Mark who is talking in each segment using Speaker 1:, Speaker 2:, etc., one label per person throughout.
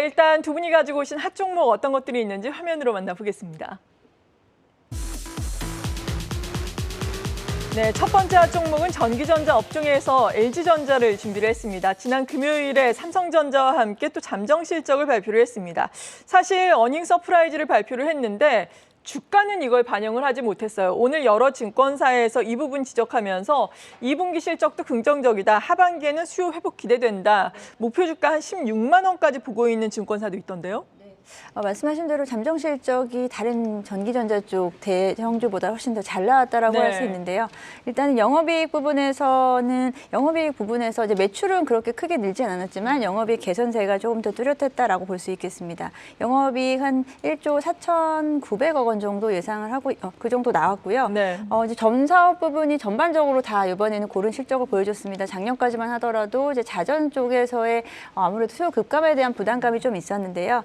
Speaker 1: 일단 두 분이 가지고 오신 핫 종목 어떤 것들이 있는지 화면으로 만나보겠습니다. 네, 첫 번째 핫 종목은 전기전자 업종에서 LG전자를 준비를 했습니다. 지난 금요일에 삼성전자와 함께 또 잠정 실적을 발표를 했습니다. 사실 어닝 서프라이즈를 발표를 했는데 주가는 이걸 반영을 하지 못했어요. 오늘 여러 증권사에서 이 부분 지적하면서 2분기 실적도 긍정적이다. 하반기에는 수요 회복 기대된다. 목표 주가 한 16만 원까지 보고 있는 증권사도 있던데요.
Speaker 2: 말씀하신 대로 잠정 실적이 다른 전기전자 쪽 대형주보다 훨씬 더 잘 나왔다라고 할 수 있는데요. 일단은 영업이익 부분에서 이제 매출은 그렇게 크게 늘진 않았지만 영업이익 개선세가 조금 더 뚜렷했다라고 볼 수 있겠습니다. 영업이익 한 1조 4,900억 원 정도 예상을 하고 그 정도 나왔고요.
Speaker 1: 네.
Speaker 2: 이제 전 사업 부분이 전반적으로 다 이번에는 고른 실적을 보여줬습니다. 작년까지만 하더라도 이제 자전 쪽에서의 아무래도 수요 급감에 대한 부담감이 좀 있었는데요.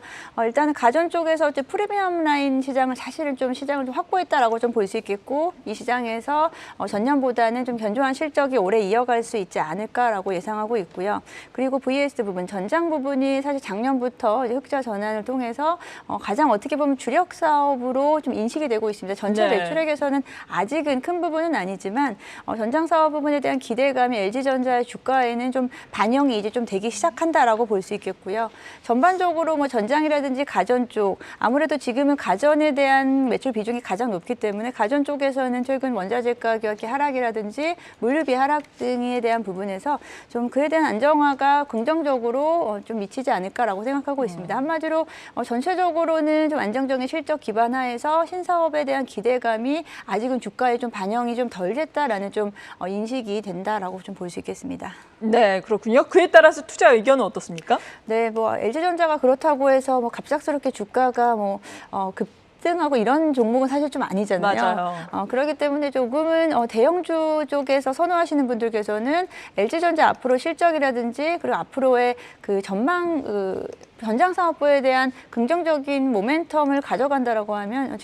Speaker 2: 일단은 가전 쪽에서 이제 프리미엄 라인 시장을 사실은 좀 시장을 좀 확보했다라고 좀 볼 수 있겠고 이 시장에서 전년보다는 좀 견조한 실적이 올해 이어갈 수 있지 않을까라고 예상하고 있고요. 그리고 VS 부분, 전장 부분이 사실 작년부터 이제 흑자 전환을 통해서 가장 어떻게 보면 주력 사업으로 좀 인식이 되고 있습니다. 전체 매출액에서는 아직은 큰 부분은 아니지만 전장 사업 부분에 대한 기대감이 LG전자의 주가에는 좀 반영이 이제 좀 되기 시작한다라고 볼 수 있겠고요. 전반적으로 뭐 전장이라든지 가전 쪽, 아무래도 지금은 가전에 대한 매출 비중이 가장 높기 때문에 가전 쪽에서는 최근 원자재 가격의 하락이라든지 물류비 하락 등에 대한 부분에서 좀 그에 대한 안정화가 긍정적으로 좀 미치지 않을까라고 생각하고 있습니다. 한마디로 전체적으로는 좀 안정적인 실적 기반 하에서 신사업에 대한 기대감이 아직은 주가에 좀 반영이 좀 덜 됐다라는 좀 인식이 된다라고 좀 볼 수 있겠습니다.
Speaker 1: 네, 그렇군요. 그에 따라서 투자 의견은 어떻습니까?
Speaker 2: 네, 뭐 LG전자가 그렇다고 해서 뭐 갑작스럽게 주가가 급등하고 이런 종목은 사실 좀 아니잖아요.
Speaker 1: 맞아요.
Speaker 2: 그렇기 때문에 조금은 대형주 쪽에서 선호하시는 분들께서는 LG전자 앞으로 실적이라든지 그리고 앞으로의 그 전망 전장 사업부에 대한 긍정적인 모멘텀을 가져간다라고 하면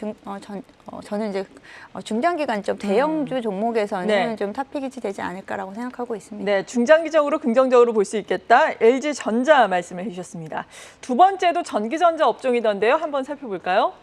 Speaker 2: 저는 이제 중장기간적 대형주 종목에서는 좀 탑픽이 되지 않을까라고 생각하고 있습니다.
Speaker 1: 네, 중장기적으로 긍정적으로 볼 수 있겠다. LG전자 말씀을 해주셨습니다. 두 번째도 전기전자 업종이던데요. 한번 살펴볼까요?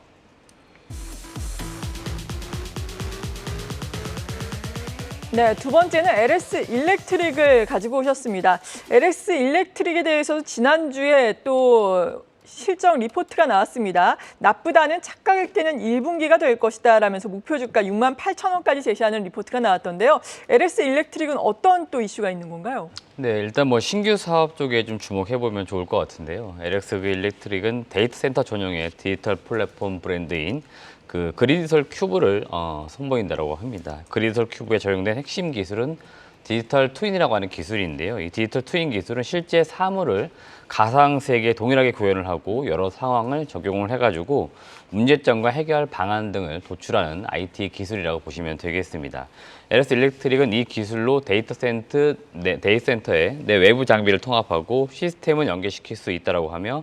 Speaker 1: 네, 두 번째는 LS 일렉트릭을 가지고 오셨습니다. LS 일렉트릭에 대해서도 지난주에 또 실적 리포트가 나왔습니다. 나쁘다는 착가격대는 1분기가 될 것이다 라면서 목표 주가 6만 8천 원까지 제시하는 리포트가 나왔던데요. LS 일렉트릭은 어떤 또 이슈가 있는 건가요?
Speaker 3: 네, 일단 뭐 신규 사업 쪽에 좀 주목해보면 좋을 것 같은데요. LS 일렉트릭은 데이터 센터 전용의 디지털 플랫폼 브랜드인 그 그리디설 큐브를 선보인다고 합니다. 그리디설 큐브에 적용된 핵심 기술은 디지털 트윈이라고 하는 기술인데요. 이 디지털 트윈 기술은 실제 사물을 가상 세계에 동일하게 구현을 하고 여러 상황을 적용을 해가지고 문제점과 해결 방안 등을 도출하는 IT 기술이라고 보시면 되겠습니다. LS 일렉트릭은 이 기술로 데이터 센터에 내 외부 장비를 통합하고 시스템을 연계시킬 수 있다고 하며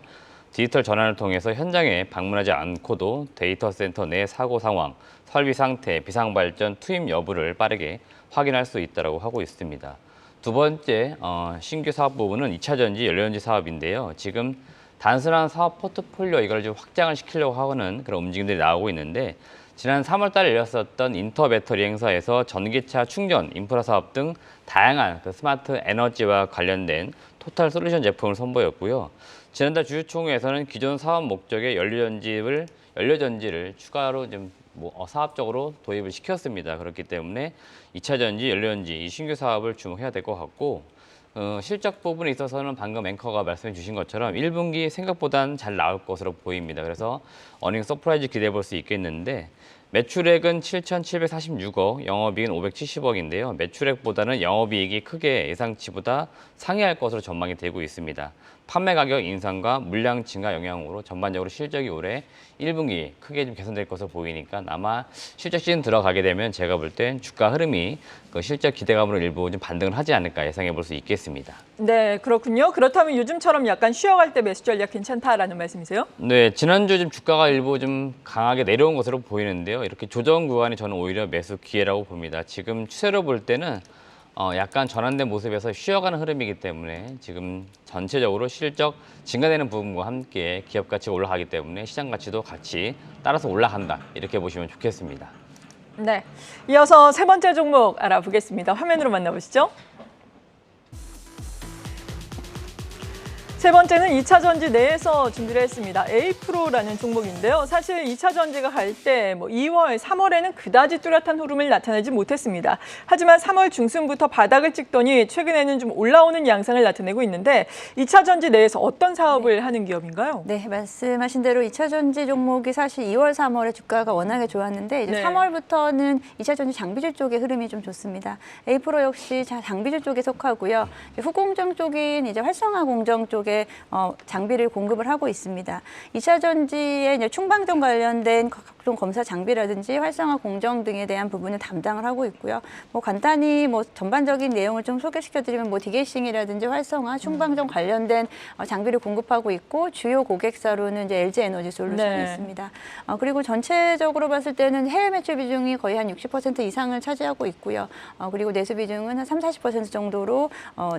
Speaker 3: 디지털 전환을 통해서 현장에 방문하지 않고도 데이터 센터 내 사고 상황, 설비 상태, 비상 발전, 투입 여부를 빠르게 확인할 수 있다고 하고 있습니다. 두 번째 신규 사업 부분은 2차 전지, 연료전지 사업인데요. 지금 단순한 사업 포트폴리오 이걸 좀 확장을 시키려고 하는 그런 움직임들이 나오고 있는데 지난 3월 달에 열렸었던 인터 배터리 행사에서 전기차 충전, 인프라 사업 등 다양한 그 스마트 에너지와 관련된 토탈 솔루션 제품을 선보였고요. 지난달 주주총회에서는 기존 사업 목적의 연료전지를 추가로 좀 사업적으로 도입을 시켰습니다. 그렇기 때문에 2차 전지, 연료전지 이 신규 사업을 주목해야 될 것 같고 실적 부분에 있어서는 방금 앵커가 말씀해 주신 것처럼 1분기 생각보다는 잘 나올 것으로 보입니다. 그래서 어닝 서프라이즈 기대해 볼 수 있겠는데 매출액은 7,746억, 영업이익은 570억인데요. 매출액보다는 영업이익이 크게 예상치보다 상회할 것으로 전망이 되고 있습니다. 판매 가격 인상과 물량 증가 영향으로 전반적으로 실적이 올해 1분기 크게 좀 개선될 것으로 보이니까 아마 실적 시즌 들어가게 되면 제가 볼 땐 주가 흐름이 그 실적 기대감으로 일부 좀 반등을 하지 않을까 예상해 볼 수 있겠습니다.
Speaker 1: 네, 그렇군요. 그렇다면 요즘처럼 약간 쉬어갈 때 매수 전략 괜찮다라는 말씀이세요?
Speaker 3: 네, 지난주 좀 주가가 일부 좀 강하게 내려온 것으로 보이는데요. 이렇게 조정 구간이 저는 오히려 매수 기회라고 봅니다. 지금 추세로 볼 때는 약간 전환된 모습에서 쉬어가는 흐름이기 때문에 지금 전체적으로 실적 증가되는 부분과 함께 기업 가치가 올라가기 때문에 시장 가치도 같이 따라서 올라간다. 이렇게 보시면 좋겠습니다.
Speaker 1: 네, 이어서 세 번째 종목 알아보겠습니다. 화면으로 만나보시죠. 세 번째는 2차 전지 내에서 준비를 했습니다. 에이프로라는 종목인데요. 사실 2차 전지가 갈 때 2월, 3월에는 그다지 뚜렷한 흐름을 나타내지 못했습니다. 하지만 3월 중순부터 바닥을 찍더니 최근에는 좀 올라오는 양상을 나타내고 있는데 2차 전지 내에서 어떤 사업을 하는 기업인가요?
Speaker 2: 네, 말씀하신 대로 2차 전지 종목이 사실 2월, 3월에 주가가 워낙에 좋았는데 이제
Speaker 1: 네.
Speaker 2: 3월부터는 2차 전지 장비주 쪽의 흐름이 좀 좋습니다. 에이프로 역시 장비주 쪽에 속하고요. 후공정 쪽인 이제 활성화 공정 쪽에 장비를 공급을 하고 있습니다. 2차 전지의 이제 충방전 관련된 각종 검사 장비라든지 활성화 공정 등에 대한 부분을 담당을 하고 있고요. 간단히 전반적인 내용을 좀 소개시켜드리면 디게이싱이라든지 활성화, 충방전 관련된 장비를 공급하고 있고 주요 고객사로는 이제 LG 에너지 솔루션이
Speaker 1: 네.
Speaker 2: 있습니다. 그리고 전체적으로 봤을 때는 해외 매출 비중이 거의 한 60% 이상을 차지하고 있고요. 그리고 내수 비중은 한 30-40% 정도로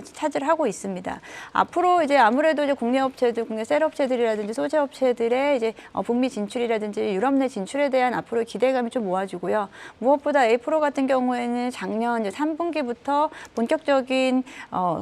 Speaker 2: 차지를 하고 있습니다. 앞으로 이제 아무래도 이제 국내 업체들, 국내 셀 업체들이라든지 소재 업체들의 이제 북미 진출이라든지 유럽 내 진출에 대한 앞으로 기대감이 좀 모아지고요. 무엇보다 에이프로 같은 경우에는 작년 이제 3분기부터 본격적인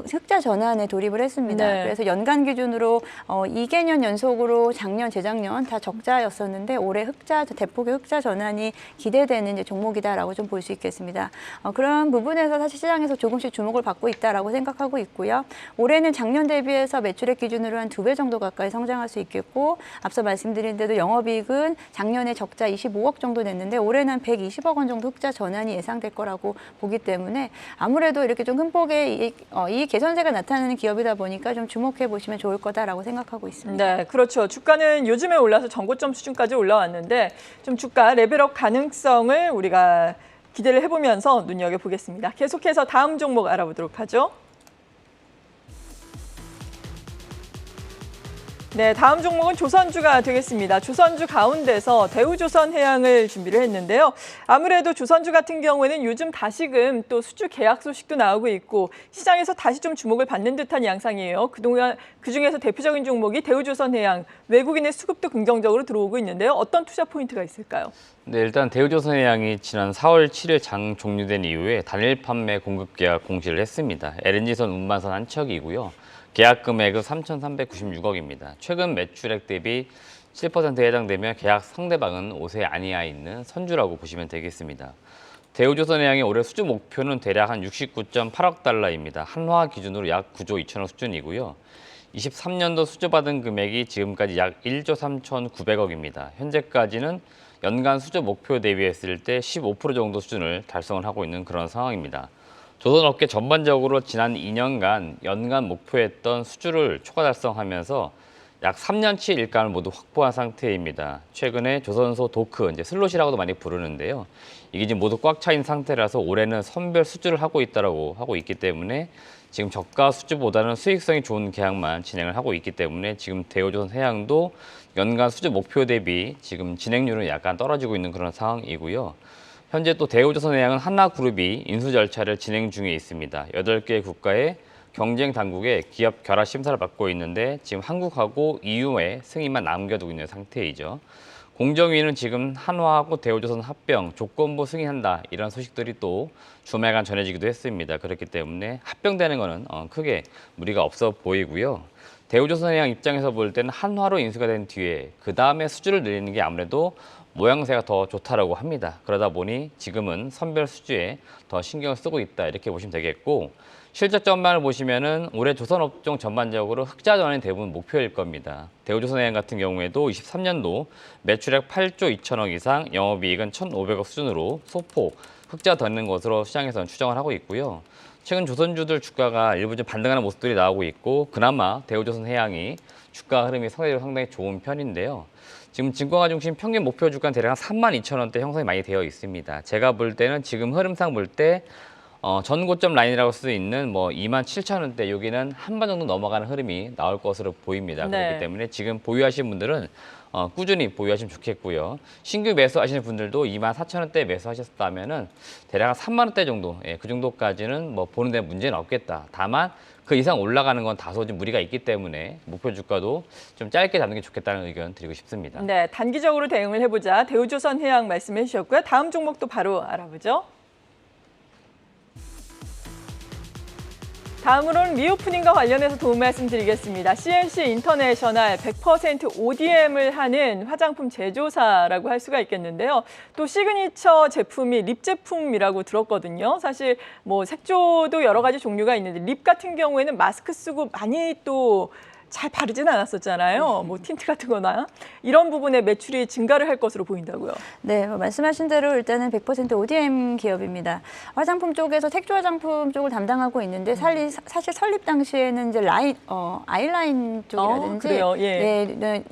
Speaker 2: 흑자 전환에 돌입을 했습니다.
Speaker 1: 네.
Speaker 2: 그래서 연간 기준으로 2개년 연속으로 작년, 재작년 다 적자였었는데 올해 대폭의 흑자 전환이 기대되는 이제 종목이다라고 좀 볼 수 있겠습니다. 그런 부분에서 사실 시장에서 조금씩 주목을 받고 있다라고 생각하고 있고요. 올해는 작년 대비해서 매출액 기준으로 한 2배 정도 가까이 성장할 수 있겠고 앞서 말씀드린 대로 영업이익은 작년에 적자 25억 정도 냈는데 올해는 한 120억 원 정도 흑자 전환이 예상될 거라고 보기 때문에 아무래도 이렇게 좀 큰 폭의 이익 개선세가 나타나는 기업이다 보니까 좀 주목해 보시면 좋을 거다라고 생각하고 있습니다.
Speaker 1: 네, 그렇죠. 주가는 요즘에 올라서 전고점 수준까지 올라왔는데 좀 주가 레벨업 가능성을 우리가 기대를 해보면서 눈여겨보겠습니다. 계속해서 다음 종목 알아보도록 하죠. 네, 다음 종목은 조선주가 되겠습니다. 조선주 가운데서 대우조선해양을 준비를 했는데요. 아무래도 조선주 같은 경우에는 요즘 다시금 또 수주 계약 소식도 나오고 있고 시장에서 다시 좀 주목을 받는 듯한 양상이에요. 그동안 그중에서 대표적인 종목이 대우조선해양, 외국인의 수급도 긍정적으로 들어오고 있는데요. 어떤 투자 포인트가 있을까요?
Speaker 3: 네, 일단 대우조선해양이 지난 4월 7일 장 종료된 이후에 단일 판매 공급 계약 공시를 했습니다. LNG선 운반선 한 척이고요. 계약 금액은 3,396억입니다. 최근 매출액 대비 7%에 해당되며 계약 상대방은 옷에 아니아 있는 선주라고 보시면 되겠습니다. 대우조선해양의 올해 수주 목표는 대략 한 69.8억 달러입니다. 한화 기준으로 약 9조 2천억 수준이고요. 23년도 수주받은 금액이 지금까지 약 1조 3,900억입니다. 현재까지는 연간 수주 목표 대비했을 때 15% 정도 수준을 달성을 하고 있는 그런 상황입니다. 조선업계 전반적으로 지난 2년간 연간 목표했던 수주를 초과 달성하면서 약 3년치 일감을 모두 확보한 상태입니다. 최근에 조선소 도크, 이제 슬롯이라고도 많이 부르는데요. 이게 지금 모두 꽉 차 있는 상태라서 올해는 선별 수주를 하고 있다라고 하고 있기 때문에 지금 저가 수주보다는 수익성이 좋은 계약만 진행을 하고 있기 때문에 지금 대우조선해양도 연간 수주 목표 대비 지금 진행률은 약간 떨어지고 있는 그런 상황이고요. 현재 또 대우조선해양은 한화그룹이 인수 절차를 진행 중에 있습니다. 8개 국가의 경쟁 당국의 기업 결합 심사를 받고 있는데 지금 한국하고 EU의 승인만 남겨두고 있는 상태이죠. 공정위는 지금 한화하고 대우조선 합병 조건부 승인한다 이런 소식들이 또 주말간 전해지기도 했습니다. 그렇기 때문에 합병되는 것은 크게 무리가 없어 보이고요. 대우조선해양 입장에서 볼 때는 한화로 인수가 된 뒤에 그 다음에 수주를 늘리는 게 아무래도 모양새가 더 좋다라고 합니다. 그러다 보니 지금은 선별 수주에 더 신경을 쓰고 있다 이렇게 보시면 되겠고 실적 전반을 보시면은 올해 조선업종 전반적으로 흑자 전환이 대부분 목표일 겁니다. 대우조선해양 같은 경우에도 23년도 매출액 8조 2천억 이상, 영업이익은 1,500억 수준으로 소폭 흑자 걷는 것으로 시장에서는 추정을 하고 있고요. 최근 조선주들 주가가 일부 좀 반등하는 모습들이 나오고 있고 그나마 대우조선해양이 주가 흐름이 상당히 좋은 편인데요. 지금 증권가 중심 평균 목표 주가는 대략 한 32,000원대 형성이 많이 되어 있습니다. 제가 볼 때는 지금 흐름상 볼 때 전 고점 라인이라고 할 수 있는 뭐 27,000원대 여기는 한 번 정도 넘어가는 흐름이 나올 것으로 보입니다.
Speaker 1: 네.
Speaker 3: 그렇기 때문에 지금 보유하신 분들은 꾸준히 보유하시면 좋겠고요. 신규 매수하시는 분들도 24,000원대 매수하셨다면은 대략 한 3만 원대 정도, 예, 그 정도까지는 뭐 보는 데 문제는 없겠다. 다만 그 이상 올라가는 건 다소 좀 무리가 있기 때문에 목표 주가도 좀 짧게 잡는 게 좋겠다는 의견 드리고 싶습니다.
Speaker 1: 네, 단기적으로 대응을 해보자. 대우조선해양 말씀해 주셨고요. 다음 종목도 바로 알아보죠. 다음으로는 리오프닝과 관련해서 도움 말씀드리겠습니다. CNC 인터내셔널 100% ODM을 하는 화장품 제조사라고 할 수가 있겠는데요. 또 시그니처 제품이 립 제품이라고 들었거든요. 사실 뭐 색조도 여러 가지 종류가 있는데 립 같은 경우에는 마스크 쓰고 많이 또 잘 바르진 않았었잖아요. 뭐 틴트 같은 거나 이런 부분에 매출이 증가를 할 것으로 보인다고요.
Speaker 2: 네, 말씀하신 대로 일단은 100% ODM 기업입니다. 화장품 쪽에서 색조 화장품 쪽을 담당하고 있는데 사실 설립 당시에는 이제 아이라인 쪽이라든지
Speaker 1: 그래요? 예.
Speaker 2: 네,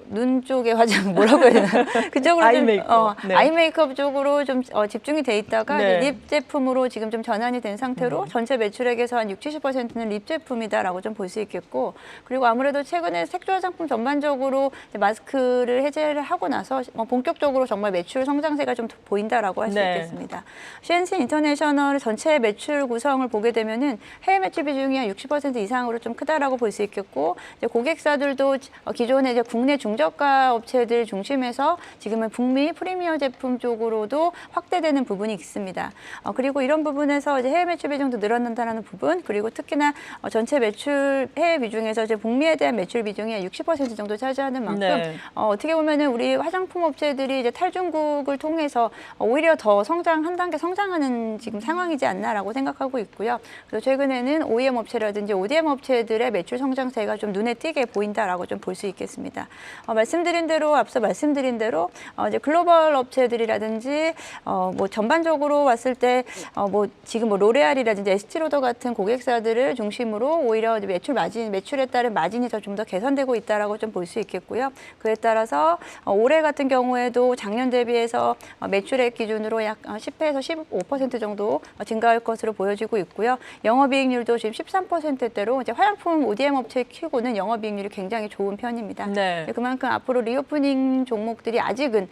Speaker 2: 눈 쪽에 화장 뭐라고 해야 되나 그쪽으로
Speaker 1: 아이
Speaker 2: 좀
Speaker 1: 메이크업. 네.
Speaker 2: 아이 메이크업 쪽으로 좀 집중이 돼 있다가
Speaker 1: 네.
Speaker 2: 이제 립 제품으로 지금 좀 전환이 된 상태로 전체 매출액에서 한 60-70%는 립 제품이다라고 좀 볼 수 있겠고 그리고 아무래도 최근에 색조 화장품 전반적으로 이제 마스크를 해제를 하고 나서 본격적으로 정말 매출 성장세가 좀 보인다라고 할 수
Speaker 1: 네.
Speaker 2: 있겠습니다. CNC 인터내셔널 전체 매출 구성을 보게 되면은 해외 매출 비중이 한 60% 이상으로 좀 크다라고 볼 수 있겠고 이제 고객사들도 기존에 이제 국내 중저가 업체들 중심에서 지금은 북미 프리미어 제품 쪽으로도 확대되는 부분이 있습니다. 그리고 이런 부분에서 이제 해외 매출 비중도 늘어난다는 부분, 그리고 특히나 전체 매출 해외 비중에서 이제 북미에 대한 매출 비중이 60% 정도 차지하는 만큼
Speaker 1: 네.
Speaker 2: 어떻게 보면은 우리 화장품 업체들이 이제 탈중국을 통해서 오히려 더 한 단계 성장하는 지금 상황이지 않나라고 생각하고 있고요. 그래서 최근에는 OEM 업체라든지 ODM 업체들의 매출 성장세가 좀 눈에 띄게 보인다라고 좀 볼 수 있겠습니다. 앞서 말씀드린 대로 이제 글로벌 업체들이라든지 뭐 전반적으로 봤을 때 뭐 지금 뭐 로레알이라든지 에스티로더 같은 고객사들을 중심으로 오히려 매출에 따른 마진이 좀 더 개선되고 있다라고 좀 볼 수 있겠고요. 그에 따라서 올해 같은 경우에도 작년 대비해서 매출액 기준으로 약 10에서 15% 정도 증가할 것으로 보여지고 있고요. 영업이익률도 지금 13%대로 이제 화장품 ODM 업체 키고는 영업이익률이 굉장히 좋은 편입니다.
Speaker 1: 네.
Speaker 2: 그만큼 앞으로 리오프닝 종목들이 아직은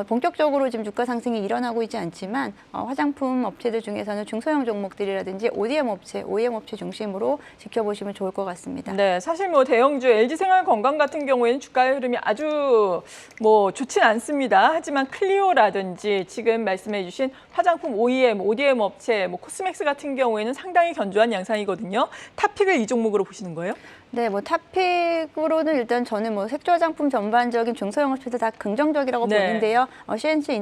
Speaker 2: 본격적으로 지금 주가 상승이 일어나고 있지 않지만 화장품 업체들 중에서는 중소형 종목들이라든지 ODM 업체, OEM 업체 중심으로 지켜보시면 좋을 것 같습니다.
Speaker 1: 네, 사실 뭐 대형주 LG생활건강 같은 경우에는 주가의 흐름이 아주 뭐 좋진 않습니다. 하지만 클리오라든지 지금 말씀해주신 화장품 OEM, ODM 업체, 뭐 코스맥스 같은 경우에는 상당히 견조한 양상이거든요. 탑픽을 이 종목으로 보시는 거예요?
Speaker 2: 네, 뭐 탑픽으로는 일단 저는 뭐 색조 화장품 전반적인 중소형 업체들 다 긍정적이라고
Speaker 1: 네.
Speaker 2: 보는데요. CNC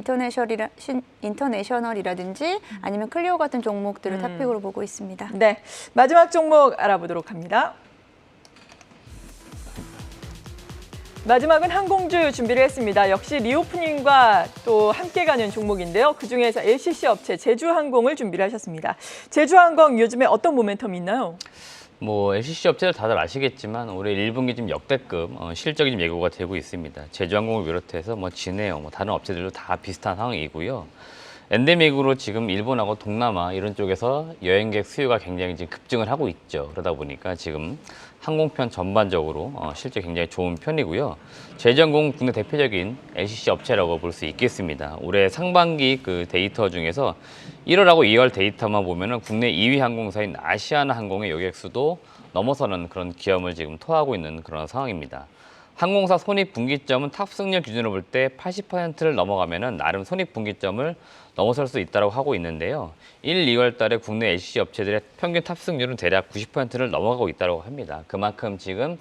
Speaker 2: 인터내셔널이라든지 아니면 클리오 같은 종목들을 탑픽으로 보고 있습니다.
Speaker 1: 네, 마지막 종목 알아보도록 합니다. 마지막은 항공주 준비를 했습니다. 역시 리오프닝과 또 함께 가는 종목인데요. 그중에서 LCC 업체 제주항공을 준비를 하셨습니다. 제주항공 요즘에 어떤 모멘텀이 있나요?
Speaker 3: 뭐 LCC 업체들 다들 아시겠지만 올해 1분기 좀 역대급 실적이 좀 예고가 되고 있습니다. 제주항공을 비롯해서 뭐 진에어, 다른 업체들도 다 비슷한 상황이고요. 엔데믹으로 지금 일본하고 동남아 이런 쪽에서 여행객 수요가 굉장히 지금 급증을 하고 있죠. 그러다 보니까 지금 항공편 전반적으로 실적 굉장히 좋은 편이고요. 제주항공 국내 대표적인 LCC 업체라고 볼 수 있겠습니다. 올해 상반기 그 데이터 중에서 1월하고 2월 데이터만 보면은 국내 2위 항공사인 아시아나 항공의 여객 수도 넘어서는 그런 기염을 지금 토하고 있는 그런 상황입니다. 항공사 손익분기점은 탑승률 기준으로 볼 때 80%를 넘어가면은 나름 손익분기점을 넘어설 수 있다고 하고 있는데요. 1, 2월 달에 국내 LCC 업체들의 평균 탑승률은 대략 90%를 넘어가고 있다고 합니다. 그만큼 지금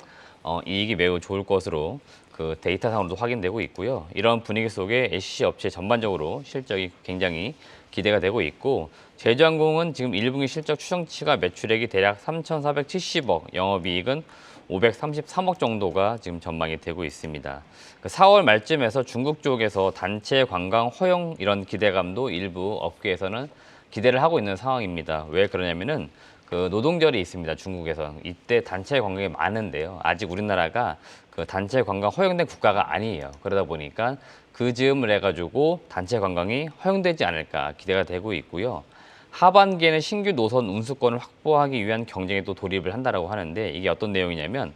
Speaker 3: 이익이 매우 좋을 것으로 그 데이터상으로도 확인되고 있고요. 이런 분위기 속에 LCC 업체 전반적으로 실적이 굉장히 기대가 되고 있고 제주항공은 지금 1분기 실적 추정치가 매출액이 대략 3,470억, 영업이익은 533억 정도가 지금 전망이 되고 있습니다. 4월 말쯤에서 중국 쪽에서 단체 관광 허용 이런 기대감도 일부 업계에서는 기대를 하고 있는 상황입니다. 왜 그러냐면은 그 노동절이 있습니다. 중국에서 이때 단체 관광이 많은데요. 아직 우리나라가 그 단체 관광 허용된 국가가 아니에요. 그러다 보니까 그 즈음을 해가지고 단체 관광이 허용되지 않을까 기대가 되고 있고요. 하반기에는 신규 노선 운수권을 확보하기 위한 경쟁에 또 돌입을 한다라고 하는데 이게 어떤 내용이냐면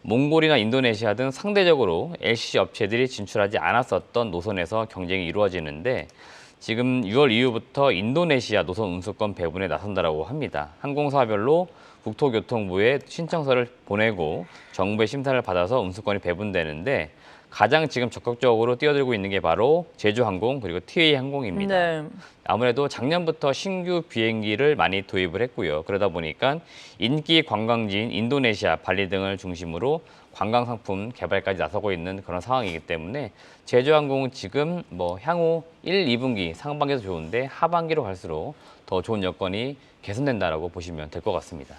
Speaker 3: 몽골이나 인도네시아 등 상대적으로 LCC 업체들이 진출하지 않았었던 노선에서 경쟁이 이루어지는데 지금 6월 이후부터 인도네시아 노선 운수권 배분에 나선다라고 합니다. 항공사별로 국토교통부에 신청서를 보내고 정부의 심사를 받아서 운수권이 배분되는데 가장 지금 적극적으로 뛰어들고 있는 게 바로 제주항공 그리고 TA항공입니다.
Speaker 1: 네.
Speaker 3: 아무래도 작년부터 신규 비행기를 많이 도입을 했고요. 그러다 보니까 인기 관광지인 인도네시아, 발리 등을 중심으로 관광 상품 개발까지 나서고 있는 그런 상황이기 때문에 제주항공은 지금 향후 1, 2분기 상반기도 좋은데 하반기로 갈수록 더 좋은 여건이 개선된다라고 보시면 될 것 같습니다.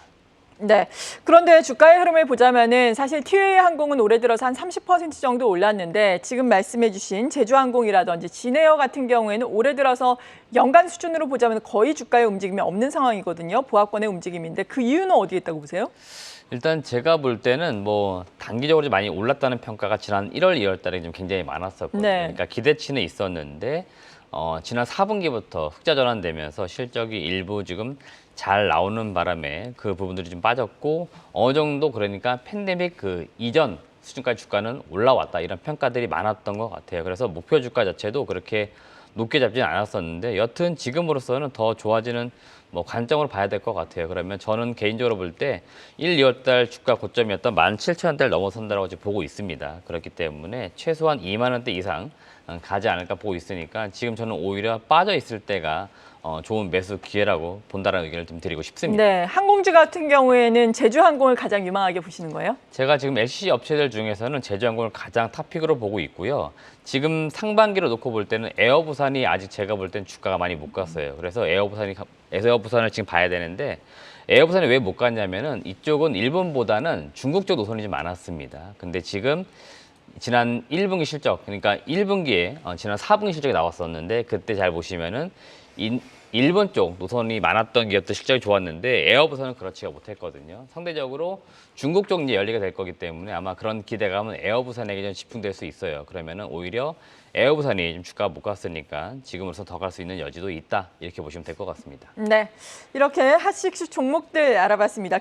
Speaker 1: 네. 그런데 주가의 흐름을 보자면은 사실 티웨이 항공은 올해 들어서 한 30% 정도 올랐는데 지금 말씀해주신 제주항공이라든지 진에어 같은 경우에는 올해 들어서 연간 수준으로 보자면 거의 주가의 움직임이 없는 상황이거든요. 보합권의 움직임인데 그 이유는 어디에 있다고 보세요?
Speaker 3: 일단 제가 볼 때는 단기적으로 좀 많이 올랐다는 평가가 지난 1월, 2월 달에 좀 굉장히 많았었거든요.
Speaker 1: 네.
Speaker 3: 그러니까 기대치는 있었는데 지난 4분기부터 흑자 전환되면서 실적이 일부 지금 잘 나오는 바람에 그 부분들이 좀 빠졌고 어느 정도 그러니까 팬데믹 그 이전 수준까지 주가는 올라왔다 이런 평가들이 많았던 것 같아요. 그래서 목표 주가 자체도 그렇게 높게 잡지는 않았었는데 여튼 지금으로서는 더 좋아지는 관점으로 봐야 될 것 같아요. 그러면 저는 개인적으로 볼 때 1, 2월 달 주가 고점이었던 17,000원대를 넘어선다라고 지금 보고 있습니다. 그렇기 때문에 최소한 2만 원대 이상 가지 않을까 보고 있으니까 지금 저는 오히려 빠져 있을 때가 좋은 매수 기회라고 본다는 의견을 좀 드리고 싶습니다.
Speaker 1: 네. 항공주 같은 경우에는 제주항공을 가장 유망하게 보시는 거예요?
Speaker 3: 제가 지금 LCC 업체들 중에서는 제주항공을 가장 탑픽으로 보고 있고요. 지금 상반기로 놓고 볼 때는 에어부산이 아직 제가 볼 때는 주가가 많이 못 갔어요. 그래서 에어부산을 지금 봐야 되는데 에어부산이 왜 못 갔냐면은 이쪽은 일본보다는 중국 쪽 노선이 좀 많았습니다. 근데 지금 지난 1분기 실적, 그러니까 1분기에 지난 4분기 실적이 나왔었는데 그때 잘 보시면은 일본 쪽 노선이 많았던 기업들 실적이 좋았는데 에어부산은 그렇지가 못했거든요. 상대적으로 중국 쪽 이제 열리게 될 거기 때문에 아마 그런 기대감은 에어부산에게 좀 집중될 수 있어요. 그러면은 오히려 에어부산이 좀 주가가 못 갔으니까 지금으로서 더 갈 수 있는 여지도 있다 이렇게 보시면 될 것 같습니다.
Speaker 1: 네. 이렇게 핫식스 종목들 알아봤습니다.